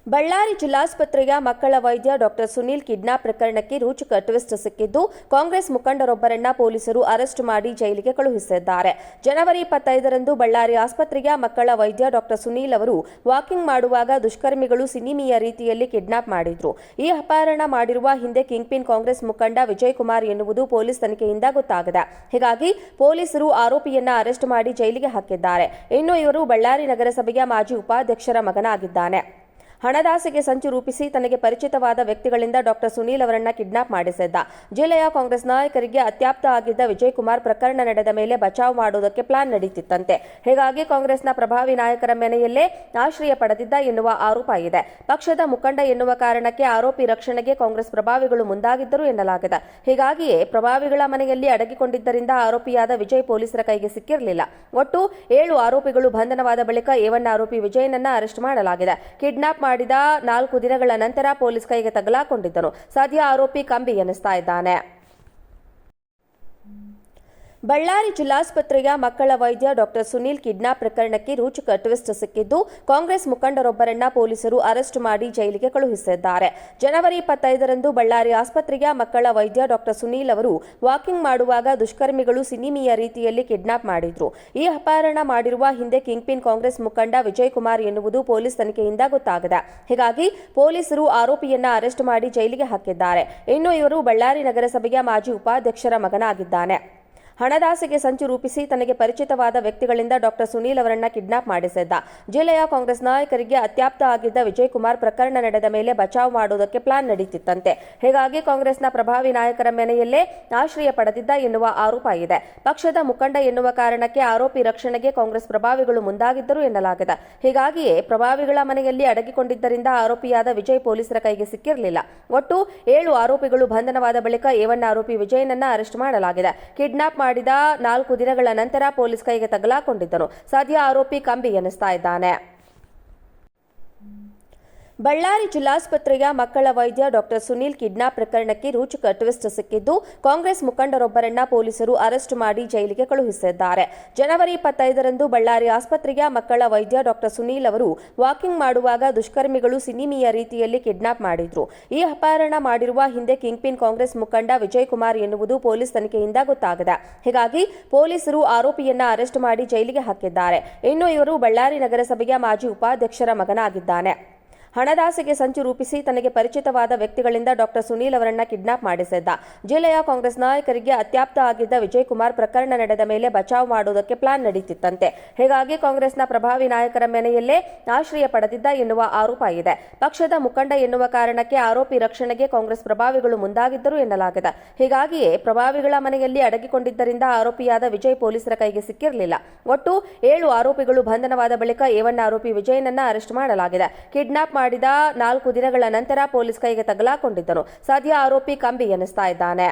ಬಳ್ಳಾರಿ ಜಿಲ್ಲಾಸ್ಪತ್ರೆಯ ಮಕ್ಕಳ ವೈದ್ಯ doctor Sunil kidnap ಪ್ರಕರಣಕ್ಕೆ ರೋಚಕ ಟ್ವಿಸ್ಟ್ ಸಿಕ್ಕಿದ್ದು, ಕಾಂಗ್ರೆಸ್ ಮುಖಂಡರೊಬ್ಬರನ್ನ ಪೊಲೀಸರು ಅರೆಸ್ಟ್ ಮಾಡಿ ಜೈಲಿಗೆ ಕಳುಹಿಸಿದ್ದಾರೆ. ಜನವರಿ 25ರಂದು ಬಳ್ಳಾರಿ ಆಸ್ಪತ್ರೆಯ ಮಕ್ಕಳ ವೈದ್ಯ ಡಾಕ್ಟರ್ ಸುನೀಲ್ ಅವರು ವಾಕಿಂಗ್ ಮಾಡುವಾಗ ದುಷ್ಕರ್ಮಿಗಳು ಸಿನಿಮೀಯ ರೀತಿಯಲ್ಲಿ ಕಿಡ್ನಾಪ್ ಮಾಡಿದ್ರು. ಈ ಅಪಹರಣ ಮಾಡಿರುವ ಹಿಂದೆ ಕಿಂಗ್ ಪಿನ್ ಕಾಂಗ್ರೆಸ್ ಮುಖಂಡ ವಿಜಯ್ ಕುಮಾರ್ ಎನ್ನುವುದು ಪೊಲೀಸ್ ತನಿಖೆಯಿಂದ ಗೊತ್ತಾಗಿದೆ. ಹೀಗಾಗಿ ಪೊಲೀಸರು ಆರೋಪಿಯನ್ನ ಅರೆಸ್ಟ್ ಮಾಡಿ ಜೈಲಿಗೆ ಹಾಕಿದ್ದಾರೆ. ಇನ್ನು ಇವರು ಬಳ್ಳಾರಿ ನಗರಸಭೆಯ ಮಾಜಿ ಉಪಾಧ್ಯಕ್ಷರ ಮಗನಾಗಿದ್ದಾನೆ. ಹಣದಾಸೆಗೆ ಸಂಚು ರೂಪಿಸಿ ತನಗೆ ಪರಿಚಿತವಾದ ವ್ಯಕ್ತಿಗಳಿಂದ ಡಾಕ್ಟರ್ ಸುನೀಲ್ ಅವರನ್ನ ಕಿಡ್ನಾಪ್ ಮಾಡಿಸಿದ್ದ. ಜಿಲ್ಲೆಯ ಕಾಂಗ್ರೆಸ್ ನಾಯಕರಿಗೆ ಅತ್ಯಾಪ್ತ ಆಗಿದ್ದ ವಿಜಯ್ ಕುಮಾರ್ ಪ್ರಕರಣ ನಡೆದ ಮೇಲೆ ಬಚಾವ್ ಮಾಡುವುದಕ್ಕೆ ಪ್ಲಾನ್ ನಡೆಯುತ್ತಿತ್ತಂತೆ. ಹೀಗಾಗಿ ಕಾಂಗ್ರೆಸ್ನ ಪ್ರಭಾವಿ ನಾಯಕರ ಮನೆಯಲ್ಲೇ ಆಶ್ರಯ ಪಡೆದಿದ್ದ ಎನ್ನುವ ಆರೋಪ ಇದೆ. ಪಕ್ಷದ ಮುಖಂಡ ಎನ್ನುವ ಕಾರಣಕ್ಕೆ ಆರೋಪಿ ರಕ್ಷಣೆಗೆ ಕಾಂಗ್ರೆಸ್ ಪ್ರಭಾವಿಗಳು ಮುಂದಾಗಿದ್ದರು ಎನ್ನಲಾಗಿದೆ. ಹೀಗಾಗಿಯೇ ಪ್ರಭಾವಿಗಳ ಮನೆಯಲ್ಲಿ ಅಡಗಿಕೊಂಡಿದ್ದರಿಂದ ಆರೋಪಿಯಾದ ವಿಜಯ್ ಪೊಲೀಸರ ಕೈಗೆ ಸಿಕ್ಕಿರಲಿಲ್ಲ. ಒಟ್ಟು 7 ಆರೋಪಿಗಳು ಬಂಧನವಾದ ಬಳಿಕ A1 ಆರೋಪಿ ವಿಜಯನನ್ನ ಅರೆಸ್ಟ್ ಮಾಡಲಾಗಿದೆ. ಕಿಡ್ನಾಪ್ ಮಾಡಿದ 4 ದಿನಗಳ ನಂತರ ಪೊಲೀಸ್ ಕೈಗೆ ತಗಲಾಕೊಂಡಿದ್ದನು. ಸದ್ಯ ಆರೋಪಿ ಕಂಬಿ ಎನಿಸ್ತಾ ಇದ್ದಾನೆ. ಬಳ್ಳಾರಿ ಜಿಲ್ಲಾಸ್ಪತ್ರೆಯ ಮಕ್ಕಳ ವೈದ್ಯ ಡಾಕ್ಟರ್ ಸುನೀಲ್ ಕಿಡ್ನಾಪ್ ಪ್ರಕರಣಕ್ಕೆ ರೋಚಕ ಟ್ವಿಸ್ಟ್ ಸಿಕ್ಕಿದ್ದು, ಕಾಂಗ್ರೆಸ್ ಮುಖಂಡರೊಬ್ಬರನ್ನ ಪೊಲೀಸರು ಅರೆಸ್ಟ್ ಮಾಡಿ ಜೈಲಿಗೆ ಕಳುಹಿಸಿದ್ದಾರೆ. ಜನವರಿ 25ರಂದು ಬಳ್ಳಾರಿ ಆಸ್ಪತ್ರೆಯ ಮಕ್ಕಳ ವೈದ್ಯ ಡಾಕ್ಟರ್ ಸುನೀಲ್ ಅವರು ವಾಕಿಂಗ್ ಮಾಡುವಾಗ ದುಷ್ಕರ್ಮಿಗಳು ಸಿನಿಮೀಯ ರೀತಿಯಲ್ಲಿ ಕಿಡ್ನಾಪ್ ಮಾಡಿದ್ರು. ಈ ಅಪಹರಣ ಮಾಡಿರುವ ಹಿಂದೆ ಕಿಂಗ್ ಪಿನ್ ಕಾಂಗ್ರೆಸ್ ಮುಖಂಡ ವಿಜಯ್ ಕುಮಾರ್ ಎನ್ನುವುದು ಪೊಲೀಸ್ ತನಿಖೆಯಿಂದ ಗೊತ್ತಾಗಿದೆ. ಹೀಗಾಗಿ ಪೊಲೀಸರು ಆರೋಪಿಯನ್ನ ಅರೆಸ್ಟ್ ಮಾಡಿ ಜೈಲಿಗೆ ಹಾಕಿದ್ದಾರೆ. ಇನ್ನು ಇವರು ಬಳ್ಳಾರಿ ನಗರಸಭೆಯ ಮಾಜಿ ಉಪಾಧ್ಯಕ್ಷರ ಮಗನಾಗಿದ್ದಾನೆ. ಹಣದಾಸೆಗೆ ಸಂಚು ರೂಪಿಸಿ ತನಗೆ ಪರಿಚಿತವಾದ ವ್ಯಕ್ತಿಗಳಿಂದ ಡಾಕ್ಟರ್ ಸುನೀಲ್ ಅವರನ್ನ ಕಿಡ್ನಾಪ್ ಮಾಡಿಸಿದ್ದ. ಜಿಲ್ಲೆಯ ಕಾಂಗ್ರೆಸ್ ನಾಯಕರಿಗೆ ಅತ್ಯಾಪ್ತ ಆಗಿದ್ದ ವಿಜಯ್ ಕುಮಾರ್ ಪ್ರಕರಣ ನಡೆದ ಮೇಲೆ ಬಚಾವ್ ಮಾಡುವುದಕ್ಕೆ ಪ್ಲಾನ್ ನಡೆಯುತ್ತಿತ್ತಂತೆ. ಹೀಗಾಗಿ ಕಾಂಗ್ರೆಸ್ನ ಪ್ರಭಾವಿ ನಾಯಕರ ಮನೆಯಲ್ಲೇ ಆಶ್ರಯ ಪಡೆದಿದ್ದ ಎನ್ನುವ ಆರೋಪ ಇದೆ. ಪಕ್ಷದ ಮುಖಂಡ ಎನ್ನುವ ಕಾರಣಕ್ಕೆ ಆರೋಪಿ ರಕ್ಷಣೆಗೆ ಕಾಂಗ್ರೆಸ್ ಪ್ರಭಾವಿಗಳು ಮುಂದಾಗಿದ್ದರು ಎನ್ನಲಾಗಿದೆ. ಹೀಗಾಗಿಯೇ ಪ್ರಭಾವಿಗಳ ಮನೆಯಲ್ಲಿ ಅಡಗಿಕೊಂಡಿದ್ದರಿಂದ ಆರೋಪಿಯಾದ ವಿಜಯ್ ಪೊಲೀಸರ ಕೈಗೆ ಸಿಕ್ಕಿರಲಿಲ್ಲ. ಒಟ್ಟು 7 ಆರೋಪಿಗಳು ಬಂಧನವಾದ ಬಳಿಕ A1 ಆರೋಪಿ ವಿಜಯನನ್ನ ಅರೆಸ್ಟ್ ಮಾಡಲಾಗಿದೆ. ಕಿಡ್ನಾಪ್ ಮಾಡಿದ 4 ದಿನಗಳ ನಂತರ ಪೊಲೀಸ್ ಕೈಗೆ ತಗಲಾಕೊಂಡಿದ್ದನು. ಸದ್ಯ ಆರೋಪಿ ಕಂಬಿ ಎನಿಸ್ತಾ ಇದ್ದಾನೆ. ಬಳ್ಳಾರಿ ಜಿಲ್ಲಾಸ್ಪತ್ರೆಯ ಮಕ್ಕಳ ವೈದ್ಯ ಡಾಕ್ಟರ್ ಸುನೀಲ್ ಕಿಡ್ನಾಪ್ ಪ್ರಕರಣಕ್ಕೆ ರೋಚಕ ಟ್ವಿಸ್ಟ್ ಸಿಕ್ಕಿದ್ದು, ಕಾಂಗ್ರೆಸ್ ಮುಖಂಡರೊಬ್ಬರನ್ನ ಪೊಲೀಸರು ಅರೆಸ್ಟ್ ಮಾಡಿ ಜೈಲಿಗೆ ಕಳುಹಿಸಿದ್ದಾರೆ. ಜನವರಿ 25ರಂದು ಬಳ್ಳಾರಿ ಆಸ್ಪತ್ರೆಯ ಮಕ್ಕಳ ವೈದ್ಯ ಡಾಕ್ಟರ್ ಸುನೀಲ್ ಅವರು ವಾಕಿಂಗ್ ಮಾಡುವಾಗ ದುಷ್ಕರ್ಮಿಗಳು ಸಿನಿಮೀಯ ರೀತಿಯಲ್ಲಿ ಕಿಡ್ನಾಪ್ ಮಾಡಿದ್ರು. ಈ ಅಪಹರಣ ಮಾಡಿರುವ ಹಿಂದೆ ಕಿಂಗ್ ಪಿನ್ ಕಾಂಗ್ರೆಸ್ ಮುಖಂಡ ವಿಜಯ್ ಕುಮಾರ್ ಎನ್ನುವುದು ಪೊಲೀಸ್ ತನಿಖೆಯಿಂದ ಗೊತ್ತಾಗಿದೆ. ಹೀಗಾಗಿ ಪೊಲೀಸರು ಆರೋಪಿಯನ್ನ ಅರೆಸ್ಟ್ ಮಾಡಿ ಜೈಲಿಗೆ ಹಾಕಿದ್ದಾರೆ. ಇನ್ನು ಇವರು ಬಳ್ಳಾರಿ ನಗರಸಭೆಯ ಮಾಜಿ ಉಪಾಧ್ಯಕ್ಷರ ಮಗನಾಗಿದ್ದಾನೆ. ಹಣದಾಸೆಗೆ ಸಂಚು ರೂಪಿಸಿ ತನಗೆ ಪರಿಚಿತವಾದ ವ್ಯಕ್ತಿಗಳಿಂದ ಡಾಕ್ಟರ್ ಸುನೀಲ್ ಅವರನ್ನ ಕಿಡ್ನಾಪ್ ಮಾಡಿಸಿದ್ದ. ಜಿಲ್ಲೆಯ ಕಾಂಗ್ರೆಸ್ ನಾಯಕರಿಗೆ ಅತ್ಯಾಪ್ತ ಆಗಿದ್ದ ವಿಜಯ್ ಕುಮಾರ್ ಪ್ರಕರಣ ನಡೆದ ಮೇಲೆ ಬಚಾವ್ ಮಾಡುವುದಕ್ಕೆ ಪ್ಲಾನ್ ನಡೆಯುತ್ತಿತ್ತಂತೆ. ಹೀಗಾಗಿ ಕಾಂಗ್ರೆಸ್ನ ಪ್ರಭಾವಿ ನಾಯಕರ ಮನೆಯಲ್ಲೇ ಆಶ್ರಯ ಪಡೆದಿದ್ದ ಎನ್ನುವ ಆರೋಪ ಇದೆ. ಪಕ್ಷದ ಮುಖಂಡ ಎನ್ನುವ ಕಾರಣಕ್ಕೆ ಆರೋಪಿ ರಕ್ಷಣೆಗೆ ಕಾಂಗ್ರೆಸ್ ಪ್ರಭಾವಿಗಳು ಮುಂದಾಗಿದ್ದರು ಎನ್ನಲಾಗಿದೆ. ಹೀಗಾಗಿಯೇ ಪ್ರಭಾವಿಗಳ ಮನೆಯಲ್ಲಿ ಅಡಗಿಕೊಂಡಿದ್ದರಿಂದ ಆರೋಪಿಯಾದ ವಿಜಯ್ ಪೊಲೀಸರ ಕೈಗೆ ಸಿಕ್ಕಿರಲಿಲ್ಲ. ಒಟ್ಟು 7 ಆರೋಪಿಗಳು ಬಂಧನವಾದ ಬಳಿಕ A1 ಆರೋಪಿ ವಿಜಯನನ್ನ ಅರೆಸ್ಟ್ ಮಾಡಲಾಗಿದೆ. ಕಿಡ್ನಾಪ್ ಮಾಡಿದ 4 ದಿನಗಳ ನಂತರ ಪೊಲೀಸ್ ಕೈಗೆ ತಗಲಾಕೊಂಡಿದ್ದನು. ಸದ್ಯ ಆರೋಪಿ ಕಂಬಿ ಎನಿಸ್ತಾ ಇದ್ದಾನೆ.